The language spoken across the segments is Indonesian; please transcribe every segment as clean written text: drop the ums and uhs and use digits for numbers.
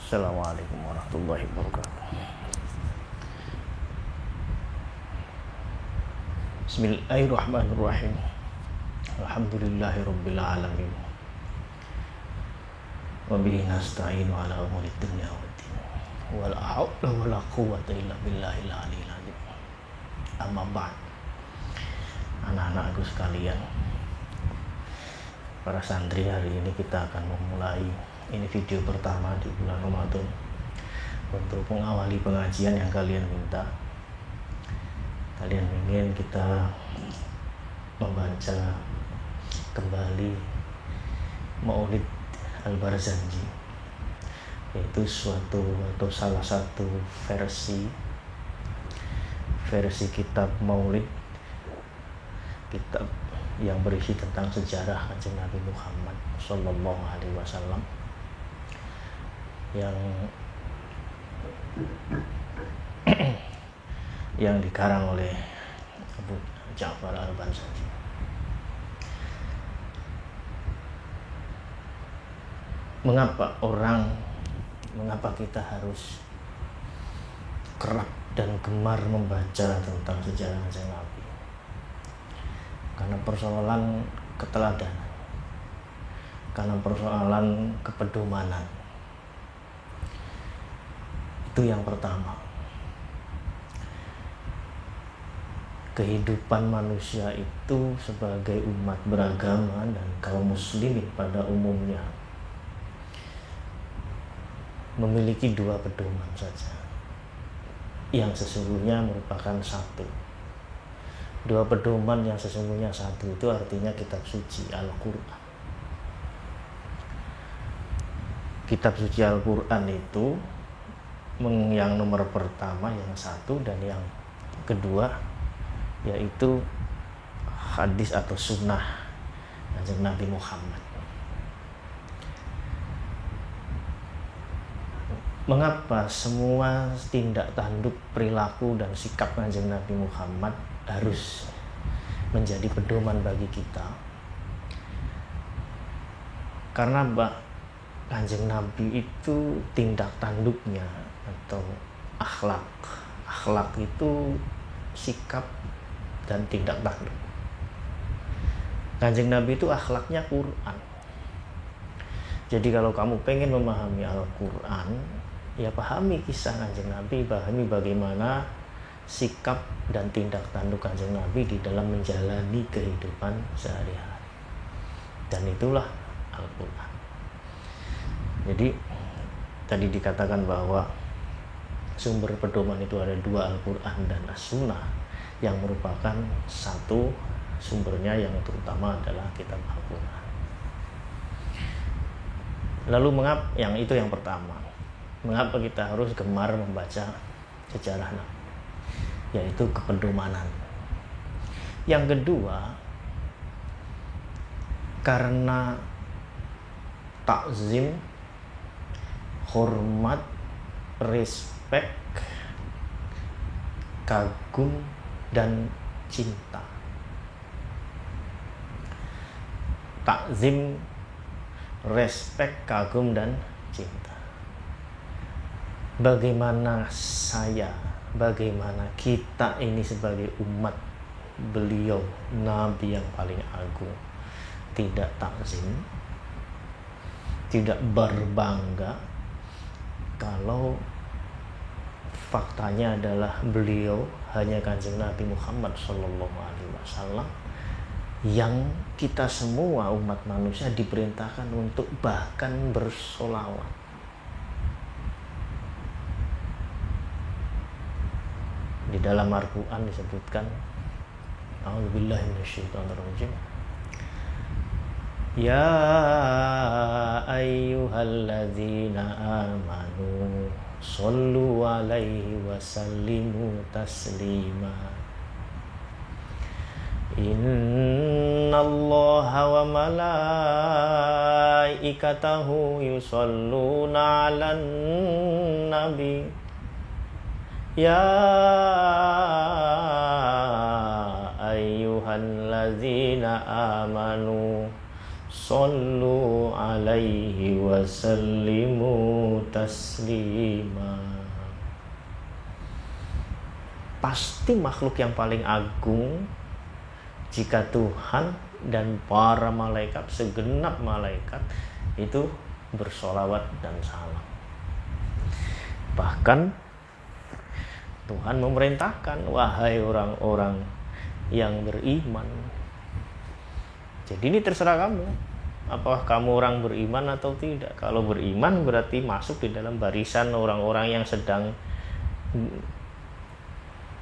Assalamualaikum warahmatullahi wabarakatuh. Bismillahirrahmanirrahim. Alhamdulillahirabbil alamin. Wa bihi nasta'inu ala umuri dunya waddin. Wala haula wala quwwata illa billahil aliyil azim. Amma ba'd. Anak-anakku sekalian, para santri, hari ini kita akan memulai ini video pertama di bulan Ramadan untuk mengawali pengajian yang kalian minta. Kalian ingin kita membaca kembali Maulid Al-Barzanji, yaitu suatu atau salah satu versi kitab Maulid, kitab yang berisi tentang sejarah Kanjeng Nabi Muhammad Sallallahu Alaihi Wasallam yang dikarang oleh Abu Ja'far Al-Barzanji. Mengapa kita harus kerap dan gemar membaca tentang sejarah Kanjeng Nabi? Karena persoalan keteladanan, karena persoalan kepedomanan. Itu yang pertama. Kehidupan manusia itu sebagai umat beragama dan kaum muslimin pada umumnya memiliki dua pedoman saja, yang sesungguhnya merupakan satu. Dua pedoman yang sesungguhnya satu itu artinya kitab suci Al-Quran. Kitab suci Al-Quran itu yang nomor pertama, yang satu, dan yang kedua yaitu hadis atau sunnah Kanjeng Nabi Muhammad. Mengapa semua tindak tanduk, perilaku, dan sikap Kanjeng Nabi Muhammad harus menjadi pedoman bagi kita? Karena Kanjeng Nabi itu tindak tanduknya atau akhlak itu sikap dan tindak tanduk. Kanjeng Nabi itu akhlaknya Quran. Jadi kalau kamu pengen memahami Al-Quran, ya pahami kisah Kanjeng Nabi, pahami bagaimana sikap dan tindak tanduk Kanjeng Nabi di dalam menjalani kehidupan sehari-hari. Dan itulah Al-Quran. Jadi tadi dikatakan bahwa sumber pedoman itu ada dua, Al-Quran dan As-Sunnah, yang merupakan satu sumbernya yang terutama adalah kitab Al-Quran. Lalu yang itu yang pertama, mengapa kita harus gemar membaca sejarah Nabi, yaitu kepedomanan. Yang kedua, karena takzim, hormat, respek, kagum, dan cinta. Takzim, respek, kagum, dan cinta. Bagaimana kita ini sebagai umat beliau, Nabi yang paling agung, tidak takzim, tidak berbangga, kalau faktanya adalah beliau hanya Kanjeng Nabi Muhammad Sallallahu Alaihi Wasallam yang kita semua umat manusia diperintahkan untuk bahkan bersolawat. Di dalam Al-Quran disebutkan, A'udzubillahi minasyaitonirrajim, Ya ayyuhalladzina amanu Sallu alaihi wasallimu taslima. Innallaha wa malaikatahu yusalluna 'alan nabi. Ya ayyuhalladzina amanu sallu alaihi wa sallimu taslima. Pasti makhluk yang paling agung jika Tuhan dan para malaikat, segenap malaikat itu bersolawat dan salam. Bahkan Tuhan memerintahkan, wahai orang-orang yang beriman. Jadi ini terserah kamu, apakah kamu orang beriman atau tidak. Kalau beriman berarti masuk di dalam barisan orang-orang yang sedang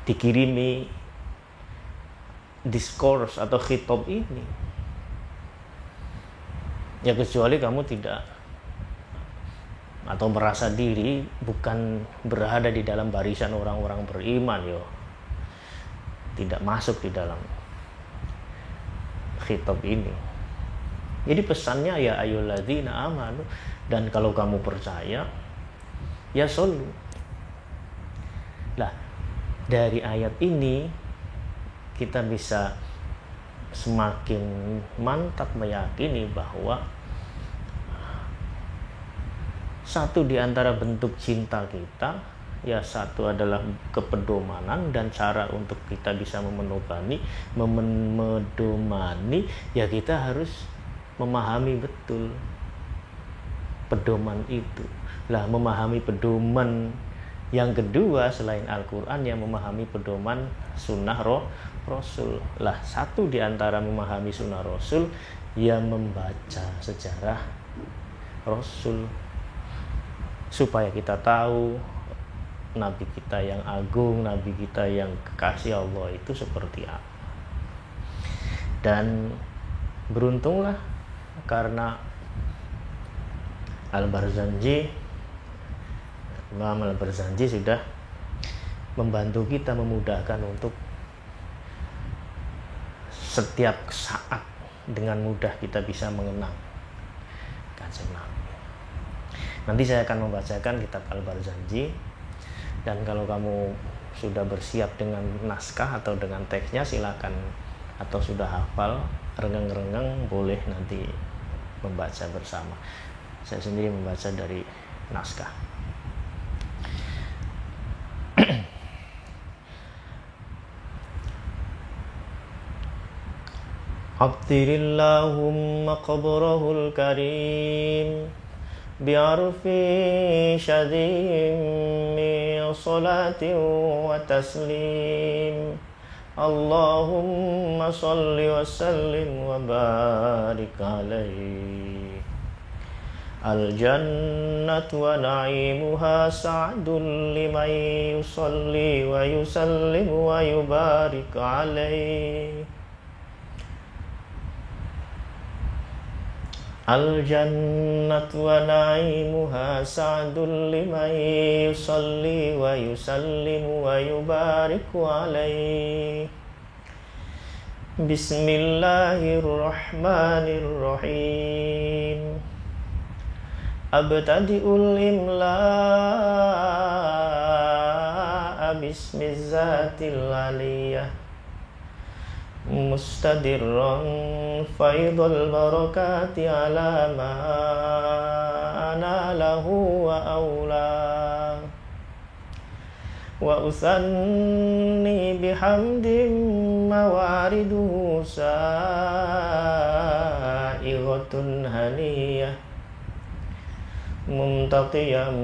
dikirimi diskurs atau khitab ini. Ya kecuali kamu tidak atau merasa diri bukan berada di dalam barisan orang-orang beriman, tidak masuk di dalam khitab ini. Jadi pesannya ya ayyuhalladzina amanu, dan kalau kamu percaya ya shollu. Lah, dari ayat ini kita bisa semakin mantap meyakini bahwa satu di antara bentuk cinta kita, ya satu adalah kepedomanan, dan cara untuk kita bisa memedomani ya kita harus memahami betul pedoman itu. Lah, memahami pedoman yang kedua selain Al-Quran, yang memahami pedoman sunnah Rasul. Lah, satu di antara memahami sunnah Rasul, yang membaca sejarah Rasul, supaya kita tahu Nabi kita yang agung, Nabi kita yang kekasih Allah itu seperti apa. Dan beruntunglah karena Imam Al-Barzanji sudah membantu kita, memudahkan untuk setiap saat dengan mudah kita bisa mengenang Kanjeng Nabi. Nanti saya akan membacakan kitab Al-Barzanji, dan kalau kamu sudah bersiap dengan naskah atau dengan teksnya silakan, atau sudah hafal renggang-renggang boleh nanti membaca bersama. Saya sendiri membaca dari naskah. Abdirillahumma qabrahul karim bi'arfi shadim min salatin wa taslim. Allahumma salli wa sallim wa barik alaihi. Al-jannatu wa na'imuha sa'dun liman yusalli wa yusallim wa yubarik alaihi. Al-jannatu wa na'imuha sa'dun liman yusalli wa yusallimu wa yubariku alaihi. Bismillahirrahmanirrahim. Abtadi'ul imla'a bismizzatil aliyah mustadirran faidul barakati ala ma analah wa awla wa usanni bihamdim mawariduhu sa'iratun haniyah mumtaqiyam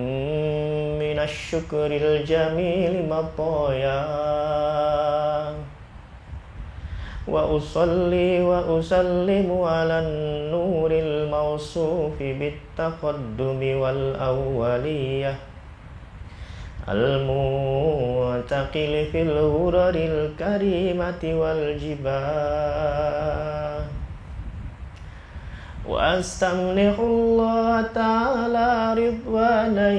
minasyukril jamil mataya. Wa usalli wa usallimu ala nuril mawsufi bittaqaddumi wal awwaliyah al-mu'taqili fil huraril karimati wal jibah. Wa astamnihu Allah ta'ala ridwanan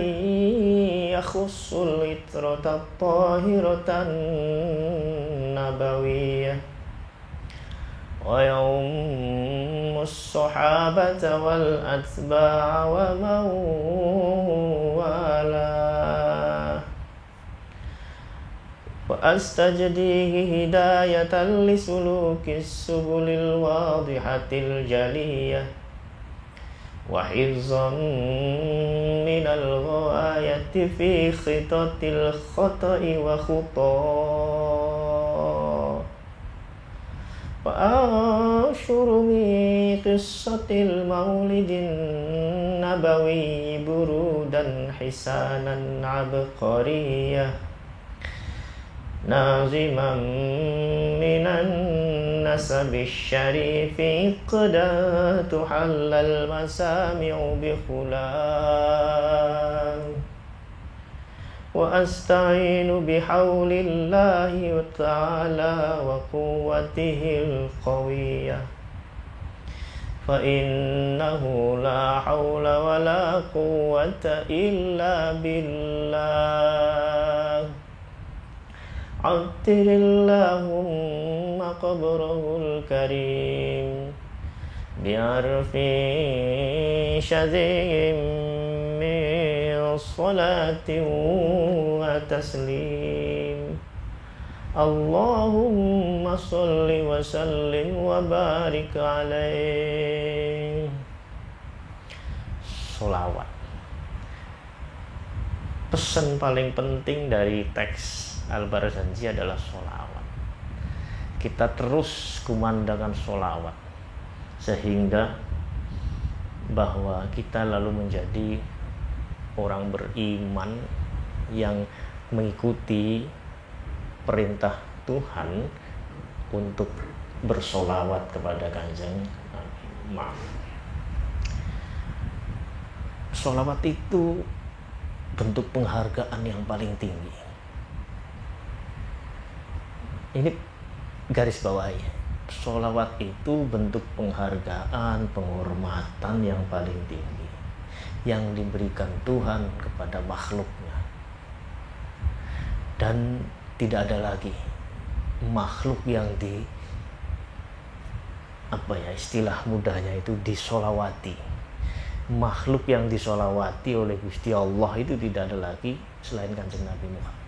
yakhussul itrata tahiratan nabawiyah wa yawmus sahabata wal atba'a wa mawala. Wa astajdihi hidayatan li sulukis subulil wadihatil jaliyah وحفظا من الغواية في خطط الخطأ وخطا فأنشر من قصة المولد النبوي برودا حسانا عبقرية ناظما من النسب الشريف قد تحل المسامع بخلاه وأستعين بحول الله تعالى وقوته القوية فإنه لا حول ولا قوة إلا بالله عطر اللهم قبره الكريم بعرف شذي من صلاة وتسليم اللهم صل وسلم وبارك عليه. Sholawat. Pesan paling penting dari teks Al-Barzanji adalah sholawat. Kita terus kumandangkan sholawat sehingga bahwa kita lalu menjadi orang beriman yang mengikuti perintah Tuhan untuk bersolawat kepada Kanjeng Nabi. Solawat itu bentuk penghargaan yang paling tinggi. Ini garis bawahi. Solawat itu bentuk penghargaan, penghormatan yang paling tinggi yang diberikan Tuhan kepada makhluknya. Dan tidak ada lagi makhluk yang istilah mudahnya itu disolawati. Makhluk yang disolawati oleh Gusti Allah itu tidak ada lagi selain Kanjeng Nabi Muhammad.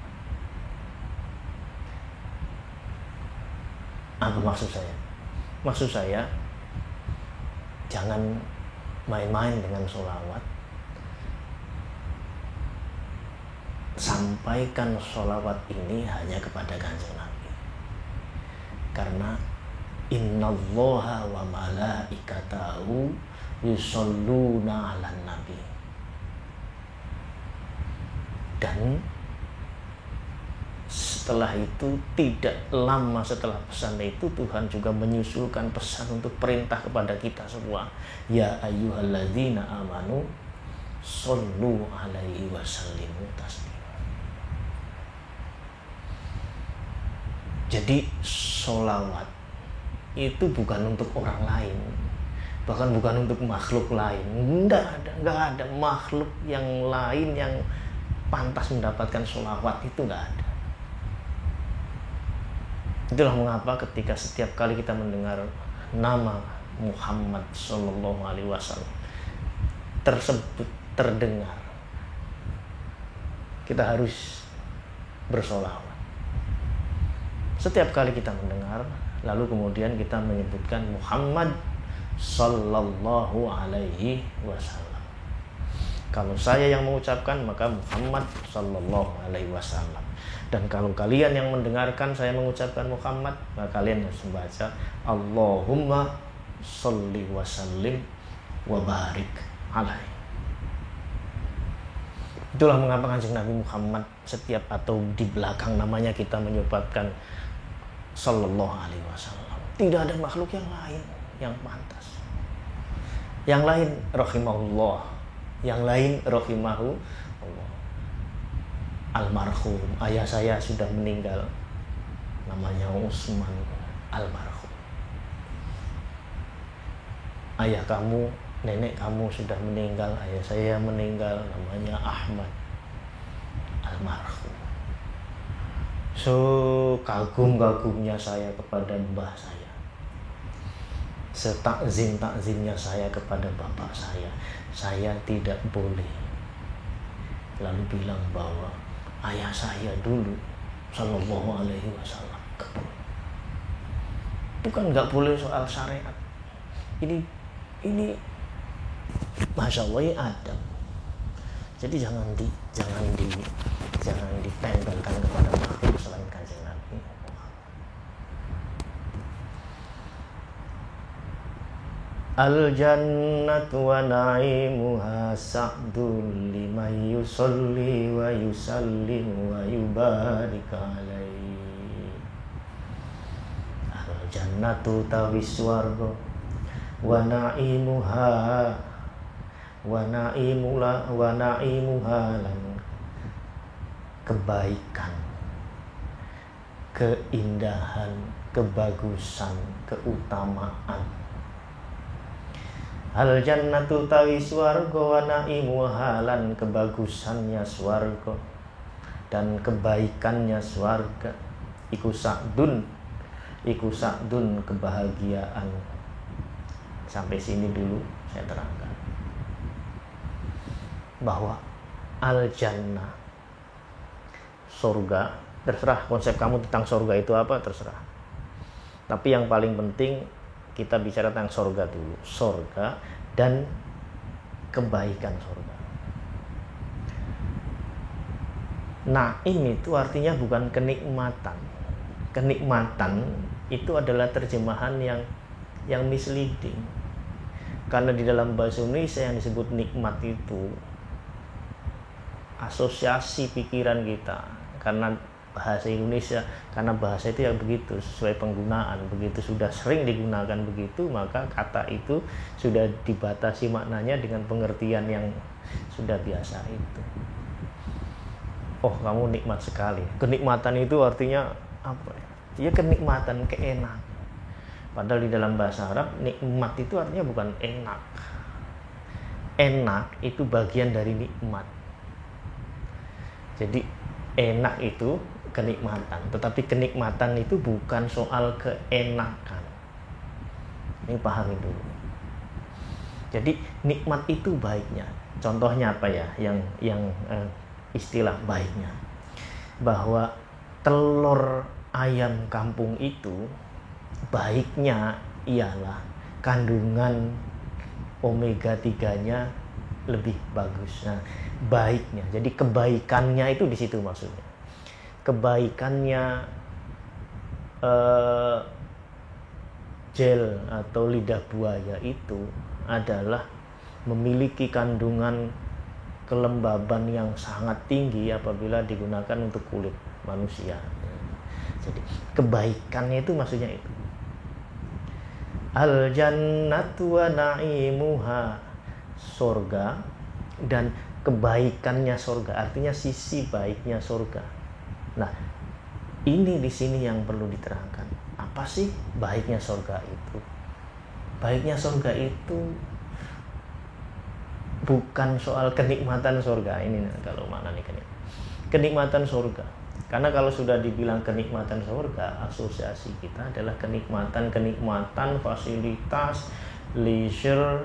Apa maksud saya? Maksud saya jangan main-main dengan sholawat. Sampaikan sholawat ini hanya kepada Kanjeng Nabi. Karena innallaha wa malaikatahu yusholluna 'alan nabi. Dan setelah itu, tidak lama setelah pesan itu, Tuhan juga menyusulkan pesan untuk perintah kepada kita semua. Ya ayyuhalladzina amanu shollu alaihi wasallimu taslima. Jadi sholawat itu bukan untuk orang lain, bahkan bukan untuk makhluk lain. Enggak ada makhluk yang lain yang pantas mendapatkan sholawat, itu enggak ada. Itulah mengapa ketika setiap kali kita mendengar nama Muhammad Sallallahu Alaihi Wasallam tersebut terdengar, kita harus bersolawat. Setiap kali kita mendengar, lalu kemudian kita menyebutkan Muhammad Sallallahu Alaihi Wasallam. Kalau saya yang mengucapkan, maka Muhammad Sallallahu Alaihi Wasallam. Dan kalau kalian yang mendengarkan saya mengucapkan Muhammad, maka kalian harus membaca Allahumma sholli wa sallim wa barik alaihi. Itulah mengapa Kanjeng Nabi Muhammad setiap atau di belakang namanya kita menyebutkan Sallallahu Alaihi Wasallam. Tidak ada makhluk yang lain yang pantas. Yang lain rahimahullah, yang lain rahimahu Allah. Almarhum ayah saya sudah meninggal, namanya Usman almarhum. Ayah kamu, nenek kamu sudah meninggal, ayah saya meninggal, namanya Ahmad almarhum. So kagum-kagumnya saya kepada mbah saya, setakzim-takzimnya saya kepada bapak saya tidak boleh lalu bilang bahwa ayah saya dulu Sallallahu Alaihi Wasallam. Bukan nggak boleh soal syariat. Ini Masya Allah, ya adab. Jadi jangan ditempelkan kepada makhluk selain Kanjeng Nabi. Al jannatu wa na'imuha sa'dun liman yusalli wa yusallim wa yubarik alaihi. Al jannatu tawis warga wa na'imuha lan kebaikan, keindahan, kebagusan, keutamaan. Al jannatu tawi swarga wa na'imuha lan kebagusannya swarga dan kebaikannya swarga iku sa'dun kebahagiaan. Sampai sini dulu saya terangkan bahwa al jannah surga, terserah konsep kamu tentang surga itu apa, terserah. Tapi yang paling penting kita bicara tentang surga dulu. Surga dan kebaikan surga. Naim itu artinya bukan kenikmatan. Kenikmatan itu adalah terjemahan yang misleading. Karena di dalam bahasa Indonesia yang disebut nikmat itu asosiasi pikiran kita. Karena bahasa Indonesia, karena bahasa itu yang begitu sesuai penggunaan, begitu sudah sering digunakan begitu, maka kata itu sudah dibatasi maknanya dengan pengertian yang sudah biasa itu. Oh, kamu nikmat sekali. Kenikmatan itu artinya apa ya? Ya kenikmatan, keenakan. Padahal di dalam bahasa Arab nikmat itu artinya bukan enak. Enak itu bagian dari nikmat. Jadi enak itu kenikmatan, tetapi kenikmatan itu bukan soal keenakan. Ini pahami dulu. Jadi nikmat itu baiknya. Contohnya apa ya? Yang istilah baiknya, bahwa telur ayam kampung itu baiknya ialah kandungan omega 3-nya lebih bagus. Nah, baiknya. Jadi kebaikannya itu di situ maksudnya. Kebaikannya gel atau lidah buaya itu adalah memiliki kandungan kelembaban yang sangat tinggi apabila digunakan untuk kulit manusia. Jadi kebaikannya itu maksudnya itu. Al jannatu wa na'imuha, surga dan kebaikannya surga, artinya sisi baiknya surga. Nah, ini di sini yang perlu diterangkan. Apa sih baiknya surga itu? Baiknya surga itu bukan soal kenikmatan surga. Ini kalau mana nih kenikmatan surga. Karena kalau sudah dibilang kenikmatan surga, asosiasi kita adalah kenikmatan fasilitas, leisure,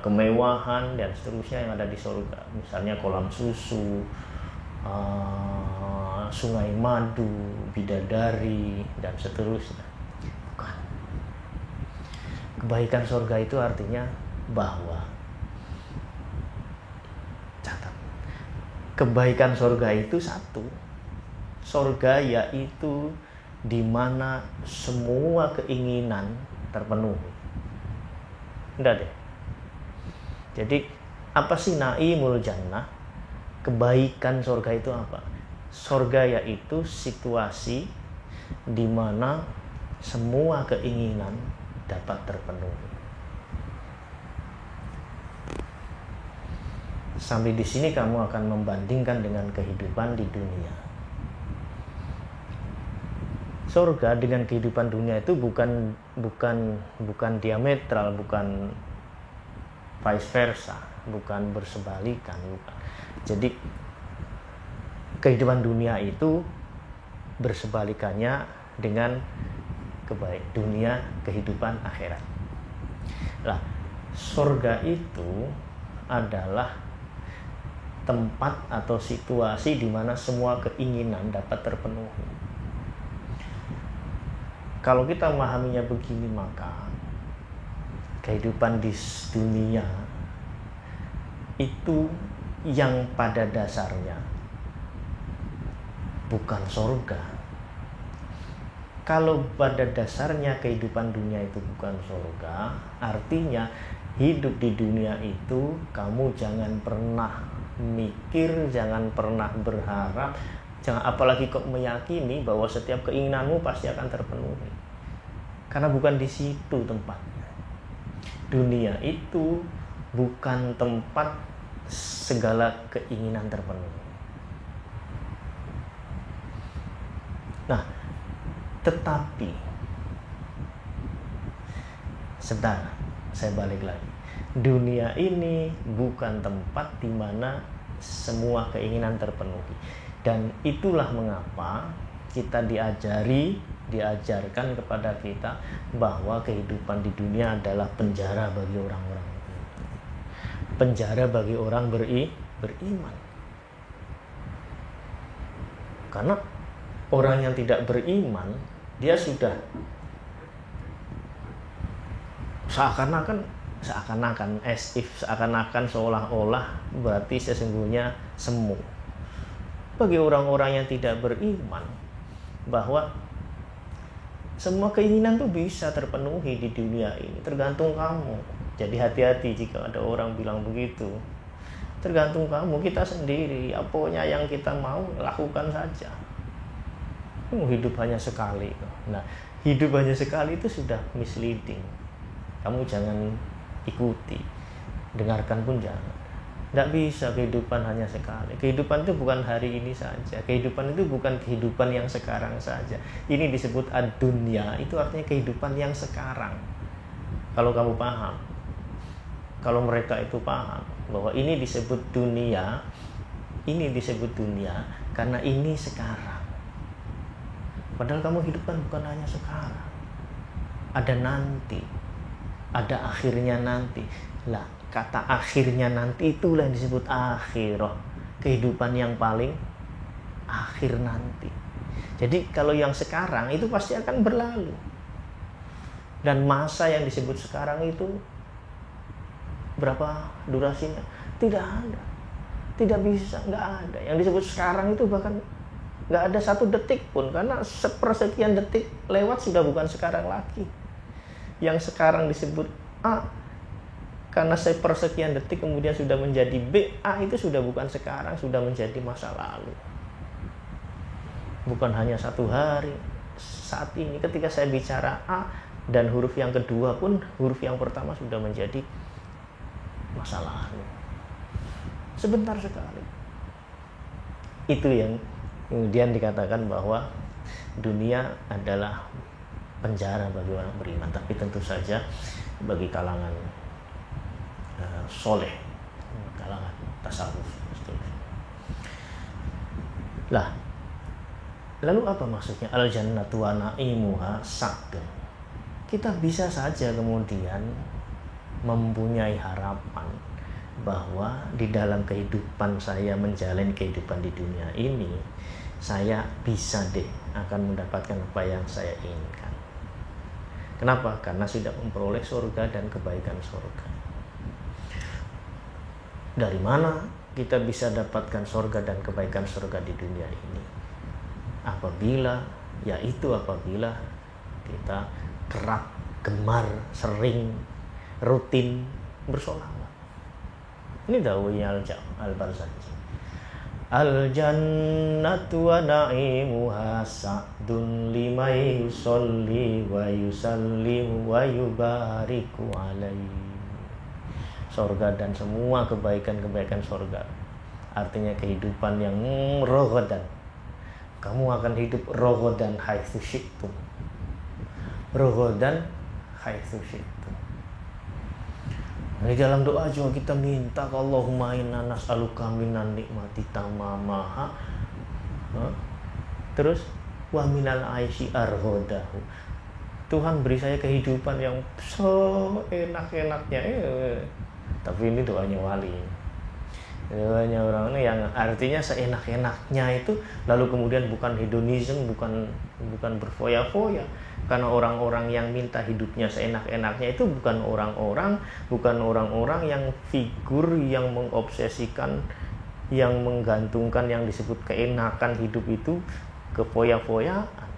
kemewahan dan seterusnya yang ada di surga. Misalnya kolam susu, sungai madu, bidadari dan seterusnya. Bukan. Kebaikan surga itu artinya bahwa, catat, kebaikan surga itu satu. Surga yaitu di mana semua keinginan terpenuhi. Udah deh. Jadi apa sih naimul jannah? Kebaikan surga itu apa? Surga yaitu situasi di mana semua keinginan dapat terpenuhi. Sampai di sini kamu akan membandingkan dengan kehidupan di dunia. Surga dengan kehidupan dunia itu bukan diametral, bukan vice versa, bukan bersebalikan, bukan. Jadi kehidupan dunia itu bersebalikannya dengan dunia kehidupan akhirat. Nah, surga itu adalah tempat atau situasi di mana semua keinginan dapat terpenuhi. Kalau kita memahaminya begini, maka kehidupan di dunia itu yang pada dasarnya bukan surga. Kalau pada dasarnya kehidupan dunia itu bukan surga, artinya hidup di dunia itu kamu jangan pernah mikir, jangan pernah berharap, jangan apalagi kok meyakini bahwa setiap keinginanmu pasti akan terpenuhi. Karena bukan di situ tempatnya. Dunia itu bukan tempat segala keinginan terpenuhi. Nah, tetapi sebentar, saya balik lagi. Dunia ini bukan tempat di mana semua keinginan terpenuhi. Dan itulah mengapa kita diajarkan kepada kita bahwa kehidupan di dunia adalah penjara bagi orang-orang. Penjara bagi orang beriman. Karena orang yang tidak beriman, dia sudah seakan-akan seolah-olah berarti sesungguhnya semu. Bagi orang-orang yang tidak beriman, bahwa semua keinginan tuh bisa terpenuhi di dunia ini, tergantung kamu. Jadi hati-hati jika ada orang bilang begitu. Tergantung kamu, kita sendiri. Apapun yang kita mau, lakukan saja. Hidup hanya sekali. Nah, hidup hanya sekali itu sudah misleading. Kamu jangan ikuti, dengarkan pun jangan. Tidak bisa kehidupan hanya sekali. Kehidupan itu bukan hari ini saja. Kehidupan itu bukan kehidupan yang sekarang saja. Ini disebut ad-dunya, itu artinya kehidupan yang sekarang. Kalau kamu paham, kalau mereka itu paham bahwa ini disebut dunia, karena ini sekarang. Padahal kamu hidup kan bukan hanya sekarang. Ada nanti, ada akhirnya nanti. Lah, kata akhirnya nanti itulah yang disebut akhirah. Kehidupan yang paling akhir nanti. Jadi kalau yang sekarang itu pasti akan berlalu. Dan masa yang disebut sekarang itu berapa durasinya? Tidak ada. Tidak bisa, nggak ada. Yang disebut sekarang itu bahkan nggak ada satu detik pun, karena sepersekian detik lewat sudah bukan sekarang lagi. Yang sekarang disebut A, karena sepersekian detik kemudian sudah menjadi B, A itu sudah bukan sekarang, sudah menjadi masa lalu. Bukan hanya satu hari. Saat ini ketika saya bicara A dan huruf yang kedua pun, huruf yang pertama sudah menjadi masa lalu. Sebentar sekali. Itu yang kemudian dikatakan bahwa dunia adalah penjara bagi orang beriman, tapi tentu saja bagi kalangan soleh, kalangan tasawuf. Lah, lalu apa maksudnya al jannatu wa na'imuha sa'dun? Kita bisa saja kemudian mempunyai harapan bahwa di dalam kehidupan saya menjalani kehidupan di dunia ini, saya bisa akan mendapatkan apa yang saya inginkan. Kenapa? Karena sudah memperoleh surga dan kebaikan surga. Dari mana kita bisa dapatkan surga dan kebaikan surga di dunia ini? Apabila kita kerap, gemar, sering, rutin bersolawat. Ini dawuhnya Al-Barzanji. Al-jannatu wa na'imuha sa'dun limay yusolli wa yusallimu wa yubariku alaihi. Surga dan semua kebaikan-kebaikan surga, artinya kehidupan yang rogodan. Kamu akan hidup rogodan haitsu syi'tum. Rogodan haitsu syi'tum. Di dalam doa juga kita minta ke Allahumma inna nas'aluka minan nikmati tamamaha. Terus wa minal aisyi arhodahu. Tuhan beri saya kehidupan yang seenak-enaknya. Tapi ini doanya wali. Doanya orang ini yang artinya seenak-enaknya itu, lalu kemudian bukan hedonisme, bukan berfoya-foya. Karena orang-orang yang minta hidupnya seenak-enaknya itu bukan orang-orang yang figur, yang mengobsesikan, yang menggantungkan yang disebut keenakan hidup itu ke foya-foyaan.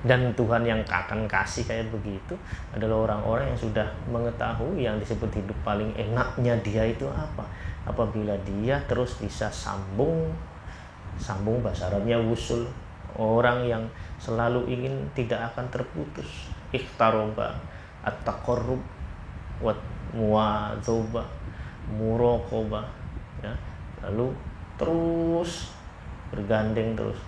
Dan Tuhan yang akan kasih kayak begitu adalah orang-orang yang sudah mengetahui yang disebut hidup paling enaknya dia itu apa. Apabila dia terus bisa sambung bahasa Arabnya wusul, orang yang selalu ingin tidak akan terputus, ikhtaroba at-taqarrub wat muwadzoba muraqabah, ya, lalu terus bergandeng terus,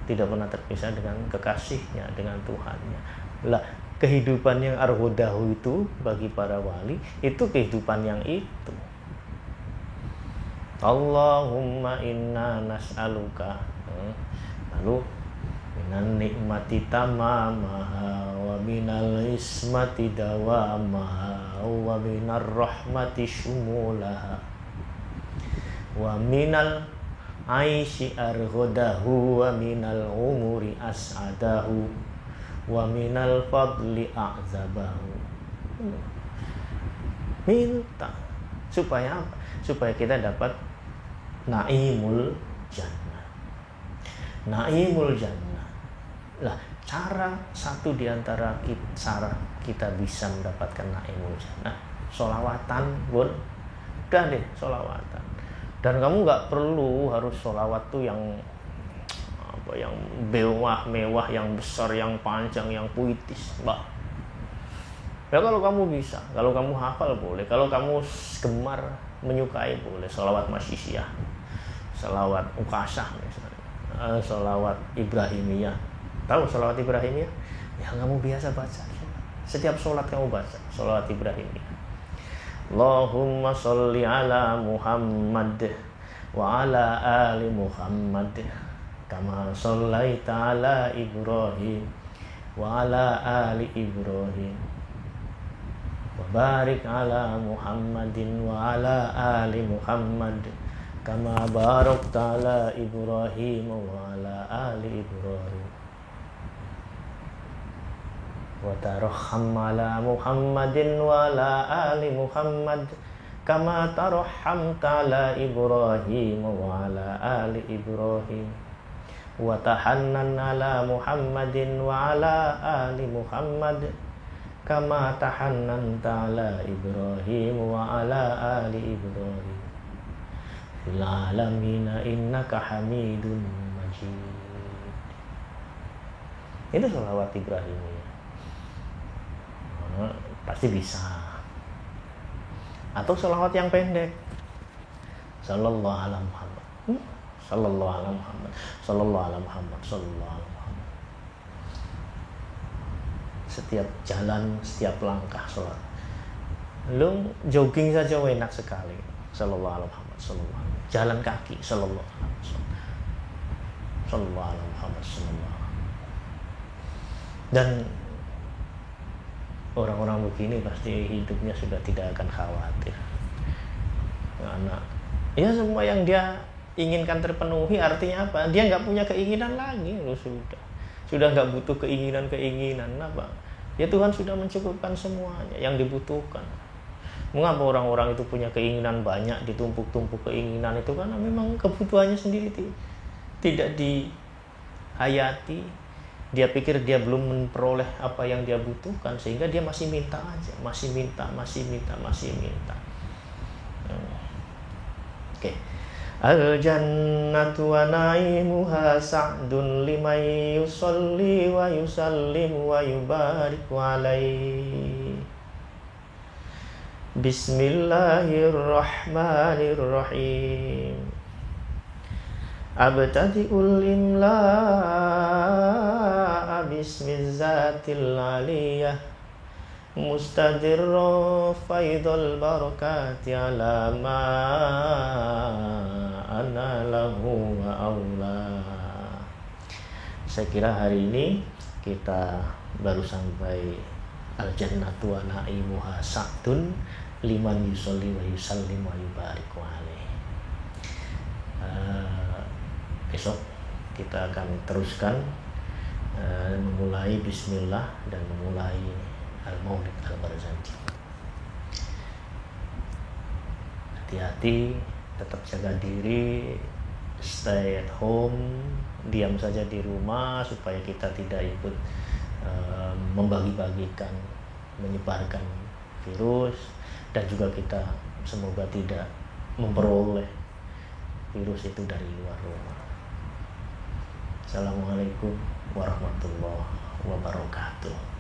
tidak pernah terpisah dengan kekasihnya, dengan Tuhannya. Lah, kehidupan yang arhodahu itu bagi para wali itu kehidupan yang itu. Allahumma inna nas'aluka, lalu minan nikmati tamamaha wa minal ismati dawamaha wa minar rahmati syumulaha wa minal aishi arghodahu wa minal umuri as'adahu wa minal fadli a'zabahu. Minta supaya apa? Supaya kita dapat naimul jannah. Naimul jannah. Lah, satu di antara cara kita bisa mendapatkan naimul jannah, sholawatan, Bun. Udah deh, sholawatan. Dan kamu nggak perlu harus sholawat tuh yang mewah, yang besar, yang panjang, yang puitis, Mbak. Ya kalau kamu bisa, kalau kamu hafal boleh, kalau kamu gemar menyukai boleh, sholawat masyisiyah, sholawat ukasah misalnya, sholawat ibrahimiyah. Tahu sholawat ibrahimiyah? Ya kamu biasa baca, setiap sholat kamu baca sholawat ibrahimiyah. Allahumma sholli ala Muhammad wa ala ali Muhammad kama shollaita ala Ibrahim wa ala ali Ibrahim wa barik ala Muhammadin wa ala ali Muhammad kama barakta ala Ibrahim wa ala ali Ibrahim wa tarham ala Muhammadin wa ala ali Muhammad kama tarhamta ala Ibrahim wa ala ali Ibrahim wa tahannan ala Muhammadin wa ala ali Muhammad kama tahannanta ala Ibrahim wa ala ali Ibrahim fil alamina innaka hamidun majid. Itu sholawat Ibrahimiyah. Pasti bisa. Atau sholawat yang pendek, sallallahu ala Muhammad, sallallahu ala Muhammad, sallallahu ala Muhammad, sallallahu ala Muhammad. Setiap jalan, setiap langkah sholat, lu jogging saja enak sekali, sallallahu ala Muhammad, sallallahu ala Muhammad. Jalan kaki, sallallahu ala Muhammad, sallallahu ala Muhammad, sallallahu ala Muhammad. Dan orang-orang begini pasti hidupnya sudah tidak akan khawatir. Karena ya semua yang dia inginkan terpenuhi, artinya apa? Dia nggak punya keinginan lagi. Sudah nggak butuh keinginan. Apa? Ya Tuhan sudah mencukupkan semuanya yang dibutuhkan. Mengapa orang-orang itu punya keinginan banyak, ditumpuk-tumpuk keinginan itu? Karena memang kebutuhannya sendiri tidak dihayati. Dia pikir dia belum memperoleh apa yang dia butuhkan, sehingga dia masih minta aja, masih minta. Oke. Al-jannatu wa naimuha sa'dun liman yusalli wa yusallim wa yubariku alaihi. Bismillahirrahmanirrahim. Abtadi'ul imla'a bismizzatil aliyah mustadirra faidul barakati ala ma ana lahu wa aula. Saya kira hari ini kita baru sampai al-jannatu wa na'imuha sa'dun liman yusolli wa yusallim wa yubariku alaih. Besok kita akan teruskan memulai bismillah dan memulai Al-Maulid Al-Barzanji. Hati-hati, tetap jaga diri, stay at home, diam saja di rumah supaya kita tidak ikut membagi-bagikan, menyebarkan virus, dan juga kita semoga tidak memperoleh virus itu dari luar rumah. Assalamualaikum warahmatullahi wabarakatuh.